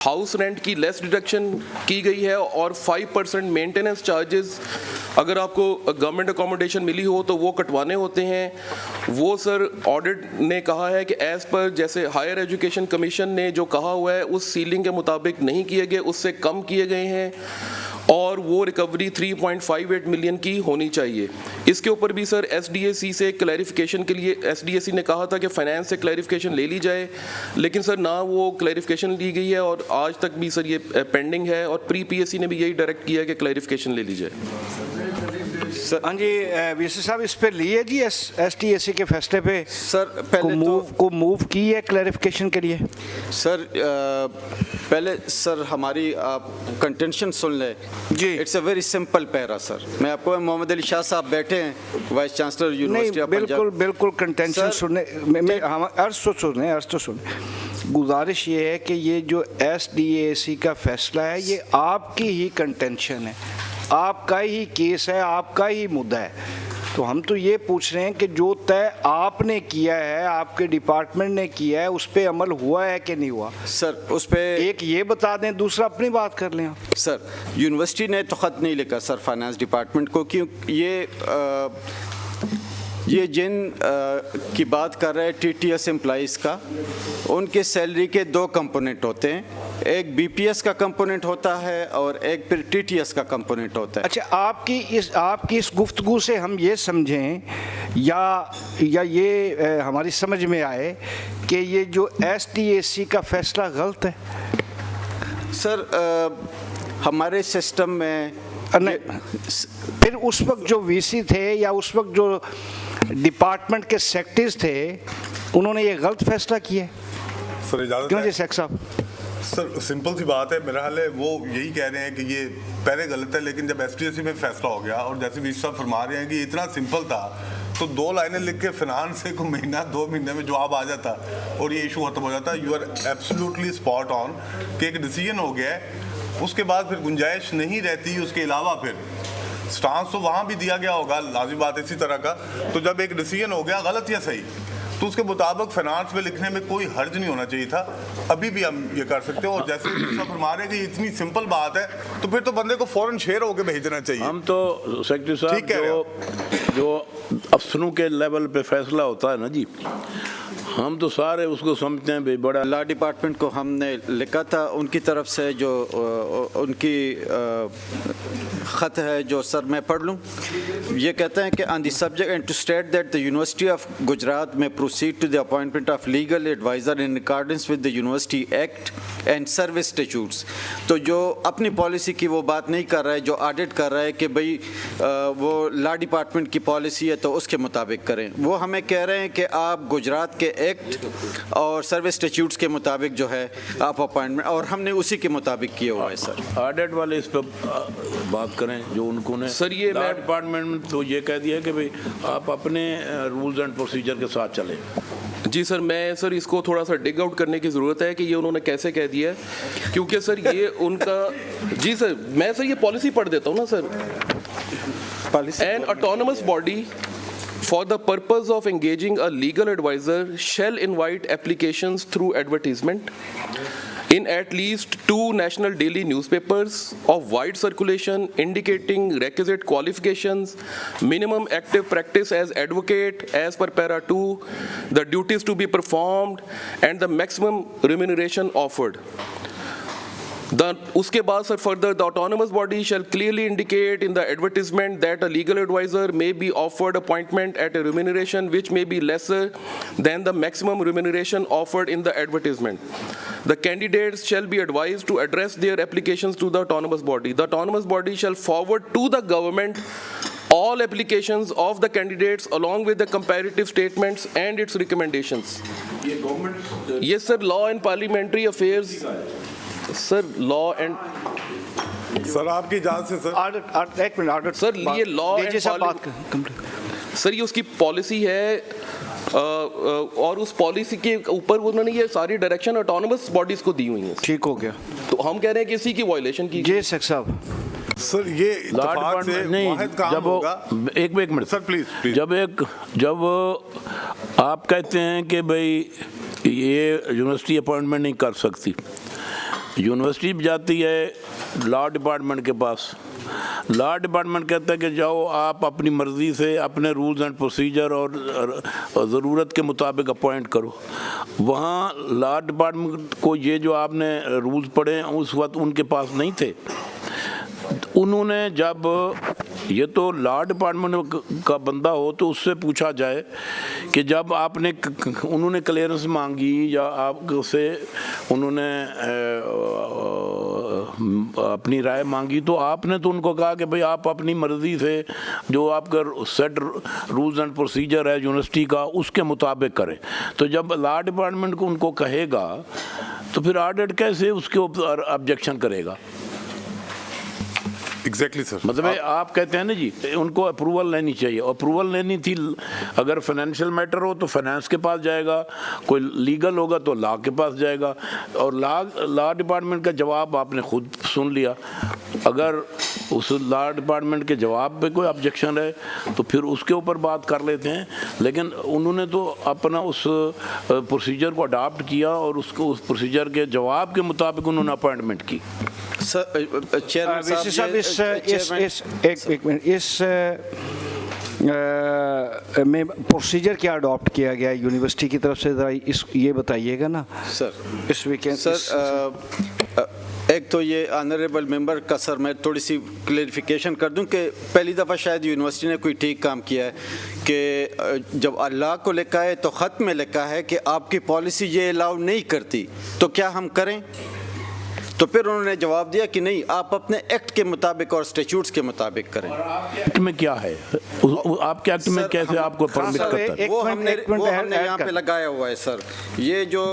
House rent की less deduction की गई है और 5% मेंटेनेंस चार्जेस अगर आपको गवर्नमेंट अकोमोडेशन मिली हो तो वो कटवाने होते हैं। वो सर ऑडिट ने कहा है कि एज़ पर जैसे हायर एजुकेशन कमीशन ने जो कहा हुआ है उस सीलिंग के मुताबिक नहीं किए गए, उससे कम किए गए हैं और वो रिकवरी 3.58 मिलियन की होनी चाहिए। इसके ऊपर भी सर एसडीएसी से क्लैरिफिकेशन के लिए एसडीएसी ने कहा था कि फाइनेंस से क्लैरिफिकेशन ले ली जाए, लेकिन सर ना वो क्लैरिफिकेशन ली गई है और आज तक भी सर ये पेंडिंग है और प्री पीएससी ने भी यही डायरेक्ट किया कि क्लैरिफिकेशन ले ली जाए। हाँ जी, वीसी साहब इस पे लिए जी एसटीएसी के फैसले पे सर पहले मूव की है क्लैरिफिकेशन के लिए। सर पहले सर हमारी आप कंटेंशन सुन लें जी। It's a very simple para sir. मैं आपको मोहम्मद अली शाह साहब बैठे हैं vice chancellor university of Punjab. बिल्कुल कंटेंशन सुनने हम अर्ज तो सुने। गुजारिश ये है कि ये जो एसडीएसी का फैसला है ये आपकी ही कंटेंशन है, आपका ही केस है, आपका ही मुद्दा है। तो हम तो ये पूछ रहे हैं कि जो तय आपने किया है, आपके डिपार्टमेंट ने किया है, उस पर अमल हुआ है कि नहीं हुआ? सर उस पर एक ये बता दें, दूसरा अपनी बात कर लें आप। सर यूनिवर्सिटी ने तो ख़त नहीं लिखा सर फाइनेंस डिपार्टमेंट को, क्योंकि ये जिन की बात कर रहे हैं टीटीएस एम्प्लॉइज़ का, उनके सैलरी के दो कंपोनेंट होते हैं, एक बीपीएस का कंपोनेंट होता है और एक फिर टीटीएस का कंपोनेंट होता है। अच्छा, आपकी इस गुफ्तगू से हम ये समझें या ये हमारी समझ में आए कि ये जो एसटीएसी का फैसला गलत है? सर हमारे सिस्टम में फिर उस वक्त जो वीसी थे या उस वक्त जो डिपार्टमेंट के सेक्रेटरीज थे उन्होंने ये गलत फैसला किया सर? इजाजत क्यों जी शेख साहब? सर सिंपल सी बात है, मेरा हाल है वो यही कह रहे हैं कि ये पहले गलत है, लेकिन जब एसटीएसी में फैसला हो गया और जैसे वी साहब फरमा रहे हैं कि इतना सिंपल था तो 2 लाइनें लिख के फिनांस से को महीना 2 महीने में जवाब आ जाता और ये इशू खत्म हो जाता। You are absolutely spot on कि एक डिसीजन हो गया है, उसके बाद फिर गुंजाइश नहीं रहती। उसके अलावा फिर स्टांस तो वहाँ भी दिया गया होगा, लाजिम बात इसी तरह का। तो जब एक डिसीजन हो गया गलत या सही, तो उसके मुताबिक फाइनेंस में लिखने में कोई हर्ज नहीं होना चाहिए था। अभी भी हम ये कर सकते हो और जैसे सब फरमा रहे कि इतनी सिंपल बात है तो फिर तो बंदे को फौरन शेयर होकर भेजना चाहिए। हम तो सेक्रेटरी साहब जो अफसरों के लेवल पे फैसला होता है ना जी, हम तो सारे उसको समझते हैं भाई बड़ा। लॉ डिपार्टमेंट को हमने लिखा था, उनकी तरफ से जो उनकी ख़त है जो सर मैं पढ़ लूँ। ये कहते हैं कि on the subject and to state that the university of Gujarat में proceed to the appointment of legal adviser in accordance with the university act and service statutes. तो जो अपनी पॉलिसी की वो बात नहीं कर रहा है, जो ऑडिट कर रहा है कि भाई वो लॉ डिपार्टमेंट की पॉलिसी है तो उसके मुताबिक करें, वो हमें कह रहे हैं कि आप गुजरात के एक्ट और सर्विस स्टैट्यूट्स के मुताबिक जो है आप अपॉइंटमेंट, और हमने उसी के मुताबिक किया हुआ है। सर ऑडिट वाले इस पर बात करें जो उनको ने सर ये लॉ डिपार्टमेंट में तो ये कह दिया कि भाई आप अपने रूल्स एंड प्रोसीजर के साथ चलें। जी सर, मैं सर इसको थोड़ा सा डिग आउट करने की ज़रूरत है कि ये उन्होंने कैसे कह दिया है, क्योंकि सर ये उनका जी सर मैं सर ये पॉलिसी पढ़ देता हूँ ना sir. Policy an autonomous body for the purpose of engaging a legal advisor shall invite applications through advertisement in at least 2 national daily newspapers of wide circulation indicating requisite qualifications, minimum active practice as advocate as per para 2, the duties to be performed and the maximum remuneration offered. उसके बाद sir further the autonomous body shall clearly indicate in the advertisement that a legal advisor may be offered appointment at a remuneration which may be lesser than the maximum remuneration offered in the advertisement. The candidates shall be advised to address their applications to the autonomous body. The autonomous body shall forward to the government all applications of the candidates along with the comparative statements and its recommendations. Yes sir, law and parliamentary affairs sir law and sir आपकी इजाज़त से sir एक minute order sir ये law and sir ये उसकी policy है और उस पॉलिसी के ऊपर उन्होंने ये सारी डायरेक्शन ऑटोनमस बॉडीज को दी हुई है। ठीक हो गया, तो हम कह रहे हैं कि इसी की वायलेशन की। जी शेख साहब सर ये इत्तेफाक से वाहिद काम होगा। एक मिनट सर प्लीज। जब आप कहते हैं कि भाई ये यूनिवर्सिटी अपॉइंटमेंट नहीं कर सकती, यूनिवर्सिटी भी जाती है लॉ डिपार्टमेंट के पास। लॉ डिपार्टमेंट कहता है कि जाओ आप अपनी मर्ज़ी से अपने रूल्स एंड प्रोसीजर और ज़रूरत के मुताबिक अपॉइंट करो। वहाँ लॉ डिपार्टमेंट को ये जो आपने रूल्स पढ़े हैं उस वक्त उनके पास नहीं थे। उन्होंने जब ये तो लॉ डिपार्टमेंट का बंदा हो तो उससे पूछा जाए कि जब आपने उन्होंने क्लियरेंस मांगी या आपसे उन्होंने अपनी राय मांगी तो आपने तो उनको कहा कि भाई आप अपनी मर्ज़ी से जो आपका सेट रूल्स एंड प्रोसीजर है यूनिवर्सिटी का उसके मुताबिक करें। तो जब लॉ डिपार्टमेंट को उनको कहेगा तो फिर ऑडिट कैसे उसके ऊपर ऑब्जेक्शन करेगा? एग्जैक्टली सर, मतलब आप कहते हैं ना जी उनको अप्रूवल लेनी चाहिए। अप्रूवल लेनी थी, अगर फाइनेंशियल मैटर हो तो फाइनेंस के पास जाएगा, कोई लीगल होगा तो लॉ के पास जाएगा। और लॉ डिपार्टमेंट का जवाब आपने खुद सुन लिया। अगर उस लॉ डिपार्टमेंट के जवाब पे कोई ऑब्जेक्शन है तो फिर उसके ऊपर बात कर लेते हैं। लेकिन उन्होंने तो अपना उस प्रोसीजर को अडॉप्ट किया और उसको उस प्रोसीजर के जवाब के मुताबिक उन्होंने अपॉइंटमेंट की। वैसे साहब एक मिनट, इस में प्रोसीजर क्या अडॉप्ट किया गया यूनिवर्सिटी की तरफ से, ज़रा इस ये बताइएगा ना सर। इस वीकेंड सर एक तो ये ऑनरेबल मेंबर का सर मैं थोड़ी सी क्लेरिफिकेशन कर दूं कि पहली दफ़ा शायद यूनिवर्सिटी ने कोई ठीक काम किया है कि जब अल्लाह को लिखा है तो ख़त में लिखा है कि आपकी पॉलिसी ये अलाउ नहीं करती तो क्या हम करें। तो फिर उन्होंने जवाब दिया कि नहीं, आप अपने एक्ट के मुताबिक और स्टैट्यूट्स के मुताबिक करें। एक्ट में क्या है? आपके एक्ट में कैसे आपको परमिट करता है? वो हमने यहाँ पे लगाया हुआ है सर। ये जो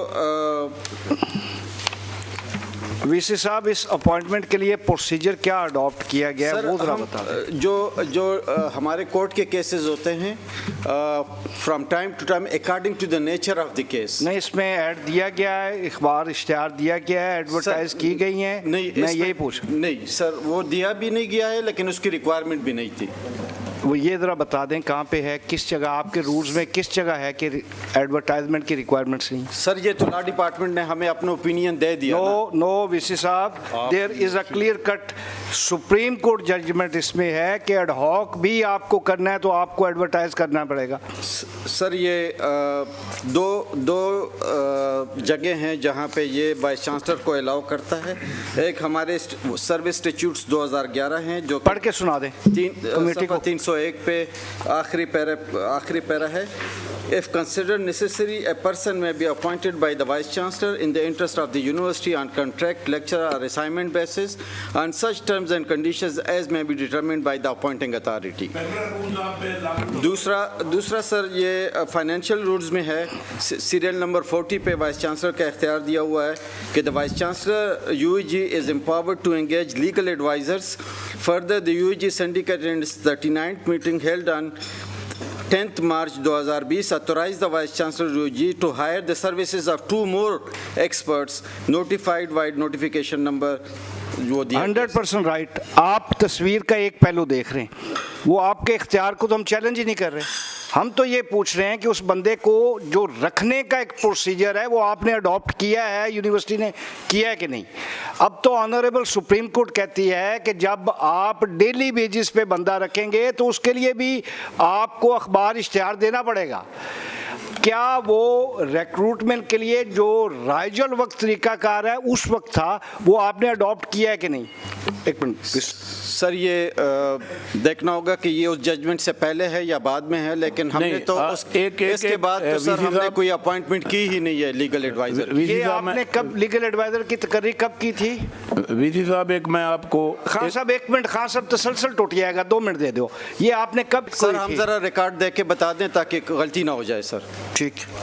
वीसी साहब इस अपॉइंटमेंट के लिए प्रोसीजर क्या अडॉप्ट किया गया है वो जरा बता दें। जो हमारे कोर्ट के केसेस होते हैं from time to time according to the nature of the case. नहीं, इसमें ऐड दिया गया है, इख्बार इश्तिहार दिया गया है, एडवर्टाइज की गई हैं? नहीं, मैं यही पूछ। नहीं सर, वो दिया भी नहीं गया है लेकिन उसकी रिक्वायरमेंट भी नहीं थी। वो ये ज़रा बता दें कहाँ पे है, किस जगह आपके रूल्स में किस जगह है कि एडवर्टाइजमेंट की रिक्वायरमेंट्स नहीं? सर ये तो लॉ डिपार्टमेंट ने हमें अपना ओपिनियन दे दिया। नो वीसी साहब, there is a clear cut Supreme Court judgement इसमें है कि एड हॉक भी आपको करना है तो आपको एडवर्टाइज करना पड़ेगा। सर ये दो जगह हैं जहाँ पे ये वाइस चांसलर को अलाउ करता है। एक हमारे सर्विस स्टैट्यूट्स 2011 हैं जो पढ़ के सुना दें कमेटी को। 301 पे आखिरी पैरा है। If considered necessary, a person may be appointed by the Vice Chancellor in the interest of the university on contract, lecture or assignment basis on such terms and conditions as may be determined by the appointing authority. दूसरा sir ये financial rules में है, serial number 40 पे vice chancellor का इख्तियार दिया हुआ है कि the Vice Chancellor UEG is empowered to engage legal advisors. Further, the UEG syndicate in its 39th meeting held on 10th March 2020 authorized the Vice Chancellor UEG to hire the services of 2 more experts notified by notification number 100% right. आप तस्वीर का एक पहलू देख रहे हैं, वो आपके इख्तियार को तो हम चैलेंज ही नहीं कर रहे। हम तो ये पूछ रहे हैं कि उस बंदे को जो रखने का एक प्रोसीजर है वो आपने अडॉप्ट किया है, यूनिवर्सिटी ने किया है कि नहीं। अब तो ऑनरेबल सुप्रीम कोर्ट कहती है कि जब आप डेली बेसिस पे बंदा रखेंगे तो उसके लिए भी आपको अखबार इश्तिहार देना पड़ेगा। क्या वो रिक्रूटमेंट के लिए जो राइजल वक्त तरीकाकार है उस वक्त था वो आपने अडॉप्ट किया है कि नहीं? एक मिनट सर, ये देखना होगा कि ये उस जजमेंट से पहले है या बाद में है, लेकिन हमने तो इसके बाद तो सर हमने कोई अपॉइंटमेंट की ही नहीं है लीगल एडवाइजर। ये आपने कब लीगल एडवाइजर की तकरीर कब की थी? वीसी साहब एक मैं आपको खान साहब एक मिनट, खान साहब तसलसल टूट जाएगा, 2 मिनट दे दो। ये आपने कब? सर हम जरा रिकॉर्ड देख के बता दें ताकि गलती ना हो जाए सर। ठीक।